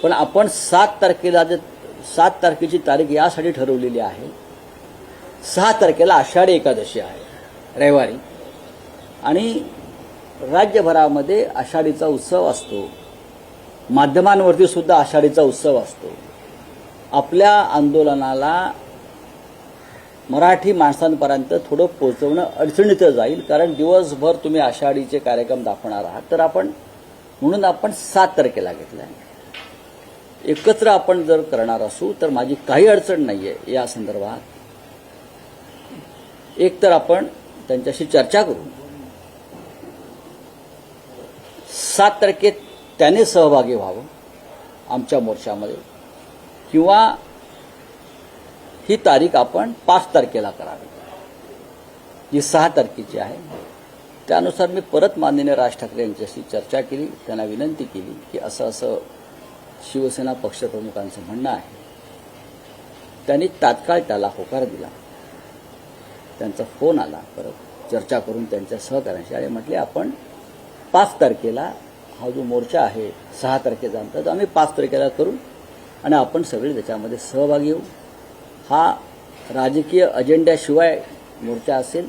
पण आपण 7 तारखेची तारीख यासाठी ठरवलेली आहे, 6 तारखेला आषाढी एकादशी आहे रविवारी, आणि राज्यभरामध्ये आषाढीचा उत्सव असतो, माध्यमांवरती सुद्धा आषाढीचा उत्सव असतो. आपल्या आंदोलनाला मराठी माणसांपर्यंत थोडं पोहोचवणं अडचणीचं जाईल, कारण दिवसभर तुम्ही आषाढीचे कार्यक्रम दाखवणार आहात. तर म्हणून आपण 7 तारखेला घेतलं आहे. एकत्र आपण जर करणार असू तर माझी काही अडचण नाही आहे या संदर्भात. एक तर आपण त्यांच्याशी चर्चा करू, 7 तारखेत त्याने सहभागी व्हावं आमच्या मोर्चामध्ये, किंवा ही तारीख आपण 5 तारखेला करावी, जी 6 तारखेची आहे. त्यानुसार मी परत माननीय राज ठाकरे यांच्याशी चर्चा केली, त्यांना विनंती केली की असं असं शिवसेना पक्षप्रमुखांचं म्हणणं आहे. त्यांनी तात्काळ त्याला होकार दिला. त्यांचा फोन आला, परत चर्चा करून त्यांच्या सहकार्यांशी, आणि म्हटले आपण 5 तारखेला हा जो मोर्चा आहे 6 तारखेचा आमचा, तो आम्ही 5 तारखेला करू आणि आपण सगळे त्याच्यामध्ये सहभागी होऊ. हा राजकीय अजेंड्याशिवाय मोर्चा असेल.